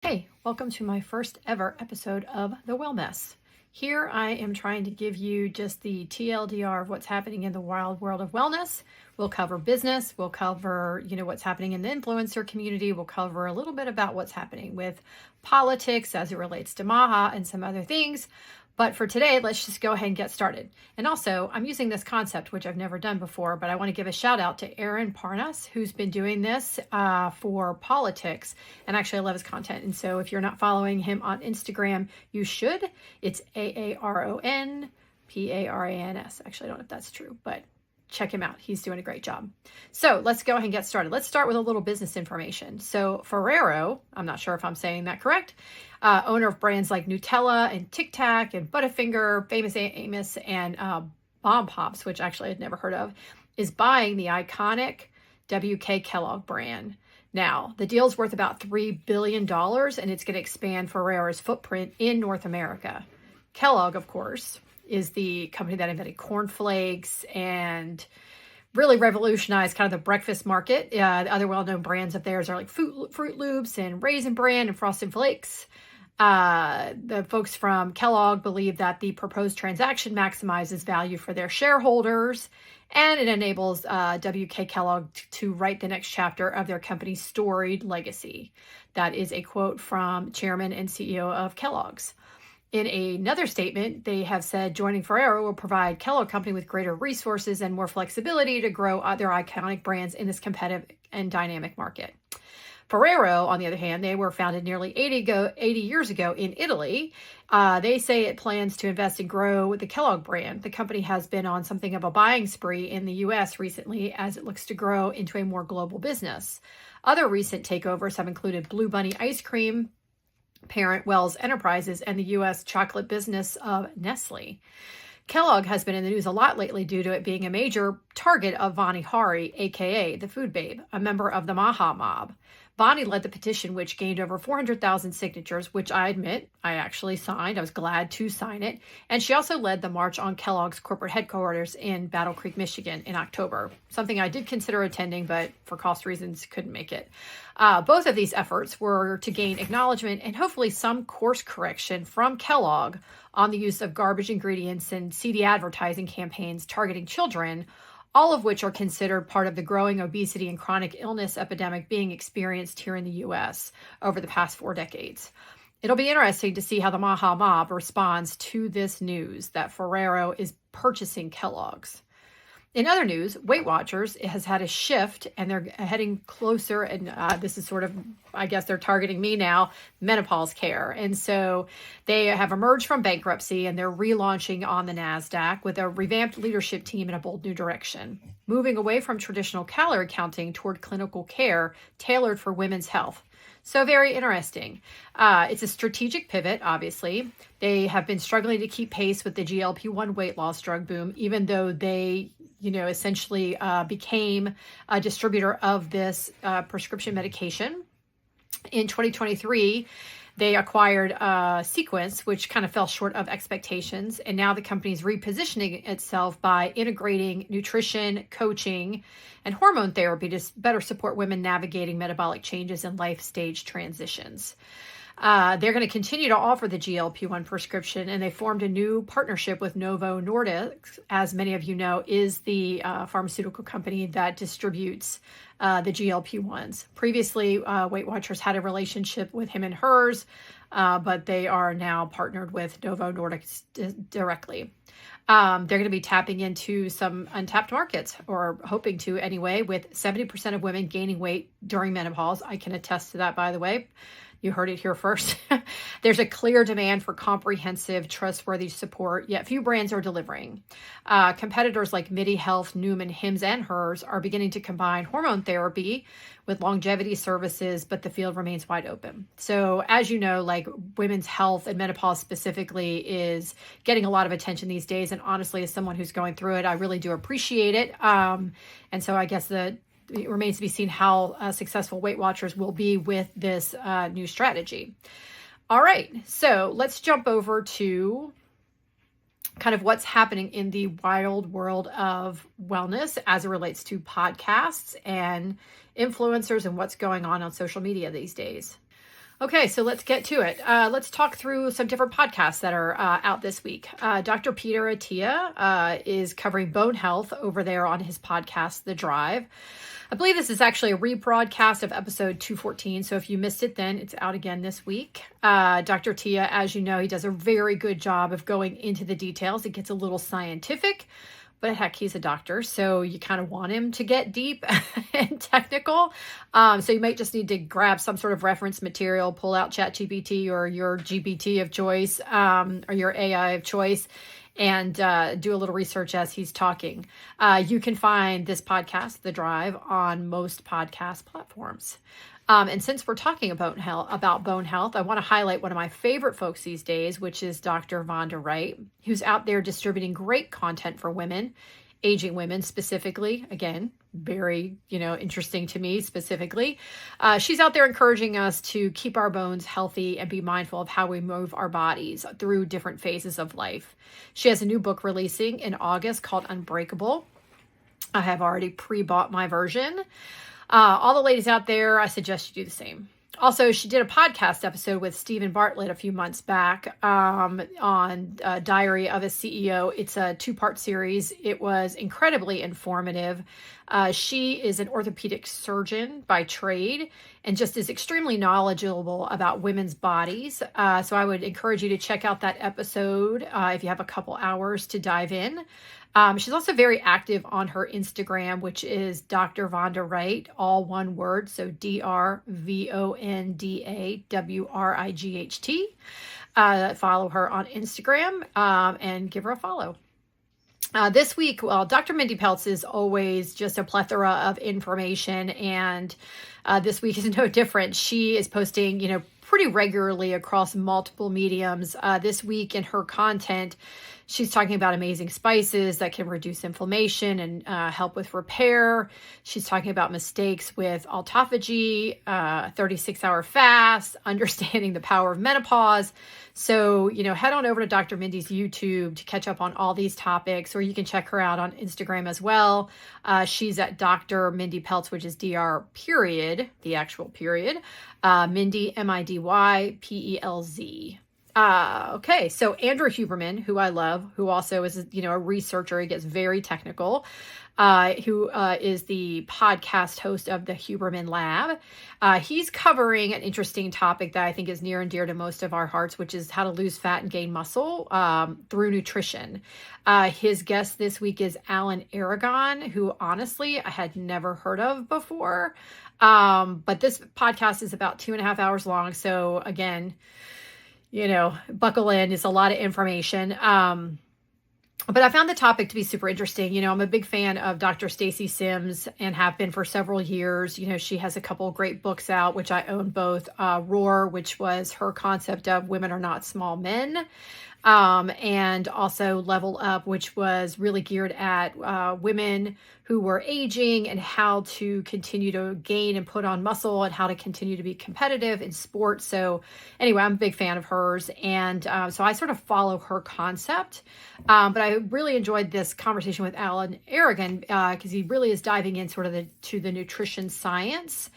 Hey, welcome to my first ever episode of the WellMess. Here I am trying to give you just the TLDR of what's happening in the wild world of wellness. We'll cover business, we'll cover, what's happening in the influencer community, we'll cover a little bit about what's happening with politics as it relates to Maha and some other things. But for today, let's just go ahead and get started. And also, I'm using this concept, which I've never done before, but I want to give a shout out to Aaron Parnas, who's been doing this for politics. And actually, I love his content. And so if you're not following him on Instagram, you should. It's AARONPARANS. Actually, I don't know if that's true, but check him out. He's doing a great job. So let's go ahead and get started. Let's start with a little business information. So Ferrero, I'm not sure if I'm saying that correct, owner of brands like Nutella and Tic Tac and Butterfinger, Famous Amos, and Bomb Pops, which actually I'd never heard of, is buying the iconic WK Kellogg brand. Now, the deal's worth about $3 billion, and it's going to expand Ferrero's footprint in North America. Kellogg, of course, is the company that invented cornflakes and really revolutionized kind of the breakfast market. The other well-known brands of theirs are like Fruit Loops and Raisin Bran and Frosted Flakes. The folks from Kellogg believe that the proposed transaction maximizes value for their shareholders, and it enables WK Kellogg to write the next chapter of their company's storied legacy. That is a quote from Chairman and CEO of Kellogg's. In another statement, they have said joining Ferrero will provide Kellogg Company with greater resources and more flexibility to grow their iconic brands in this competitive and dynamic market. Ferrero, on the other hand, they were founded nearly 80 years ago in Italy. They say it plans to invest and grow the Kellogg brand. The company has been on something of a buying spree in the U.S. recently as it looks to grow into a more global business. Other recent takeovers have included Blue Bunny ice cream parent Wells Enterprises and the U.S. chocolate business of Nestle. Kellogg has been in the news a lot lately due to it being a major target of Vani Hari, aka the Food Babe, a member of the Maha mob. Vani led the petition, which gained over 400,000 signatures, which I admit I actually signed. I was glad to sign it. And she also led the march on Kellogg's corporate headquarters in Battle Creek, Michigan in October, something I did consider attending, but for cost reasons couldn't make it. Both of these efforts were to gain acknowledgement and hopefully some course correction from Kellogg on the use of garbage ingredients and seedy advertising campaigns targeting children, all of which are considered part of the growing obesity and chronic illness epidemic being experienced here in the U.S. over the past 4 decades. It'll be interesting to see how the Maha mob responds to this news that Ferrero is purchasing Kellogg's. In other news, Weight Watchers has had a shift, and they're heading closer, and this is sort of, I guess they're targeting me now, menopause care. And so they have emerged from bankruptcy, and they're relaunching on the NASDAQ with a revamped leadership team in a bold new direction, moving away from traditional calorie counting toward clinical care tailored for women's health. So very interesting. It's a strategic pivot, obviously. They have been struggling to keep pace with the GLP-1 weight loss drug boom, even though they essentially became a distributor of this prescription medication. In 2023, they acquired Sequence, which kind of fell short of expectations. And now the company is repositioning itself by integrating nutrition, coaching, and hormone therapy to better support women navigating metabolic changes and life stage transitions. They're going to continue to offer the GLP-1 prescription, and they formed a new partnership with Novo Nordisk, as many of you know, is the pharmaceutical company that distributes the GLP-1s. Previously, Weight Watchers had a relationship with him and hers, but they are now partnered with Novo Nordisk directly. They're going to be tapping into some untapped markets, or hoping to anyway, with 70% of women gaining weight during menopause. I can attest to that, by the way. You heard it here first. There's a clear demand for comprehensive, trustworthy support, yet few brands are delivering. Competitors like MIDI Health, Newman, Hims, and Hers are beginning to combine hormone therapy with longevity services, but the field remains wide open. So as you know, like women's health and menopause specifically is getting a lot of attention these days. And honestly, as someone who's going through it, I really do appreciate it. And so I guess it remains to be seen how successful Weight Watchers will be with this new strategy. All right, so let's jump over to kind of what's happening in the wild world of wellness as it relates to podcasts and influencers and what's going on social media these days. Okay, so let's get to it. Let's talk through some different podcasts that are out this week. Dr. Peter Attia is covering bone health over there on his podcast, The Drive. I believe this is actually a rebroadcast of episode 214. So if you missed it, then it's out again this week. Dr. Tia, as you know, he does a very good job of going into the details. It gets a little scientific, but heck, he's a doctor, so you kind of want him to get deep and technical. So you might just need to grab some sort of reference material, pull out ChatGPT or your GPT of choice, or your AI of choice, and do a little research as he's talking. You can find this podcast, The Drive, on most podcast platforms. And since we're talking about bone health, I want to highlight one of my favorite folks these days, which is Dr. Vonda Wright, who's out there distributing great content for women, aging women specifically. Again, very, interesting to me specifically. She's out there encouraging us to keep our bones healthy and be mindful of how we move our bodies through different phases of life. She has a new book releasing in August called Unbreakable. I have already pre-bought my version. All the ladies out there, I suggest you do the same. Also, she did a podcast episode with Stephen Bartlett a few months back on Diary of a CEO. It's a 2-part series. It was incredibly informative. She is an orthopedic surgeon by trade and just is extremely knowledgeable about women's bodies. So I would encourage you to check out that episode if you have a couple hours to dive in. She's also very active on her Instagram, which is Dr. Vonda Wright, all one word. So DrVondawright. Follow her on Instagram and give her a follow. This week, well, Dr. Mindy Pelz is always just a plethora of information, and this week is no different. She is posting, pretty regularly across multiple mediums. This week in her content, she's talking about amazing spices that can reduce inflammation and help with repair. She's talking about mistakes with autophagy, 36-hour fast, understanding the power of menopause. So, head on over to Dr. Mindy's YouTube to catch up on all these topics, or you can check her out on Instagram as well. She's at Dr. Mindy Pelz, which is Dr. period, the actual period, Mindy, MIDY, PELZ. Okay, so Andrew Huberman, who I love, who also is, a researcher, he gets very technical, who is the podcast host of the Huberman Lab. He's covering an interesting topic that I think is near and dear to most of our hearts, which is how to lose fat and gain muscle through nutrition. His guest this week is Alan Aragon, who honestly I had never heard of before. But this podcast is about 2.5 hours long. So again, buckle in. It's a lot of information. But I found the topic to be super interesting. I'm a big fan of Dr. Stacy Sims and have been for several years. She has a couple great books out, which I own both. Roar, which was her concept of women are not small men. And also Level Up, which was really geared at women who were aging and how to continue to gain and put on muscle and how to continue to be competitive in sports. So anyway, I'm a big fan of hers. And so I sort of follow her concept. But I really enjoyed this conversation with Alan Aragon because he really is diving in sort of to the nutrition science.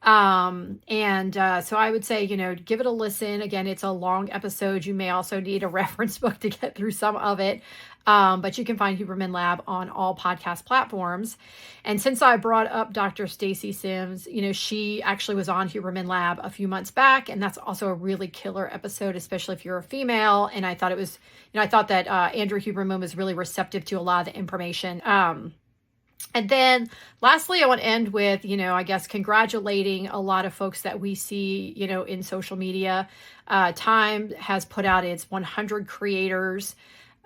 So I would say, give it a listen. Again, it's a long episode. You may also need a reference book to get through some of it. But you can find Huberman Lab on all podcast platforms. And since I brought up Dr. Stacy Sims, she actually was on Huberman Lab a few months back, and that's also a really killer episode, especially if you're a female. And I thought I thought that Andrew Huberman was really receptive to a lot of the information. And then lastly, I want to end with, I guess, congratulating a lot of folks that we see, in social media. Time has put out its 100 creators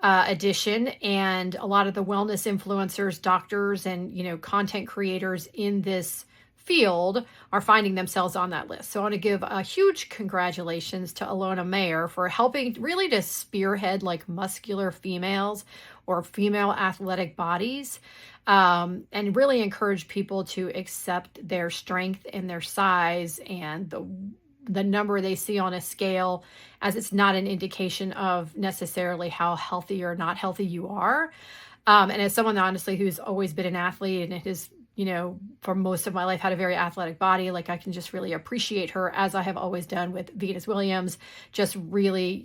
edition, and a lot of the wellness influencers, doctors, and, content creators in this field are finding themselves on that list. So I want to give a huge congratulations to Alona Mayer for helping really to spearhead like muscular females or female athletic bodies, and really encourage people to accept their strength and their size and the number they see on a scale, as it's not an indication of necessarily how healthy or not healthy you are. And as someone honestly who's always been an athlete and has for most of my life had a very athletic body. Like I can just really appreciate her, as I have always done with Venus Williams, just really,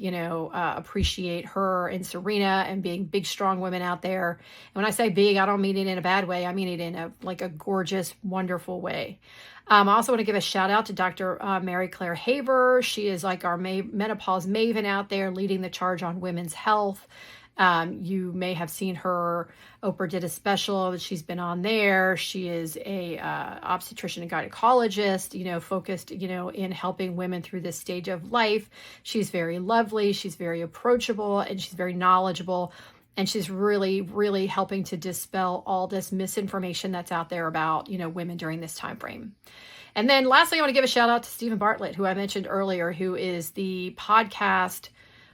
appreciate her and Serena and being big, strong women out there. And when I say big, I don't mean it in a bad way. I mean it in a gorgeous, wonderful way. I also want to give a shout out to Dr. Mary Claire Haber. She is like our menopause maven out there, leading the charge on women's health. You may have seen her. Oprah did a special that she's been on there. She is a obstetrician and gynecologist, focused, in helping women through this stage of life. She's very lovely. She's very approachable, and she's very knowledgeable. And she's really, really helping to dispel all this misinformation that's out there about, women during this time frame. And then lastly, I want to give a shout out to Stephen Bartlett, who I mentioned earlier, who is the podcast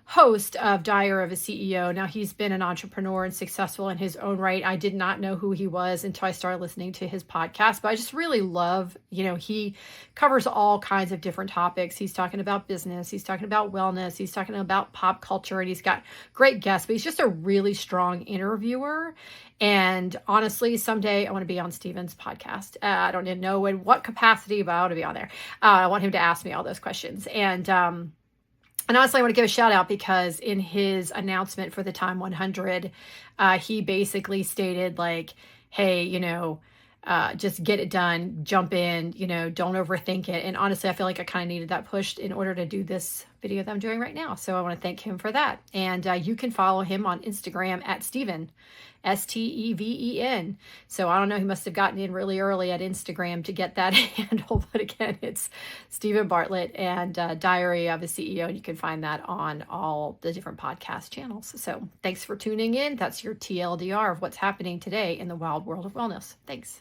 host of Diary of a CEO. Now, he's been an entrepreneur and successful in his own right. I did not know who he was until I started listening to his podcast, but I just really love, he covers all kinds of different topics. He's talking about business, he's talking about wellness, he's talking about pop culture, and he's got great guests, but he's just a really strong interviewer. And honestly, someday I want to be on Stephen's podcast. I don't even know in what capacity, but I want to be on there. I want him to ask me all those questions. And honestly, I want to give a shout out because in his announcement for the Time 100, he basically stated hey, just get it done, jump in, don't overthink it. And honestly, I feel like I kind of needed that pushed in order to do this video that I'm doing right now. So I want to thank him for that. And you can follow him on Instagram at Steven, Steven. So I don't know, he must have gotten in really early at Instagram to get that handle. But again, it's Stephen Bartlett and Diary of a CEO. And you can find that on all the different podcast channels. So thanks for tuning in. That's your TLDR of what's happening today in the wild world of wellness. Thanks.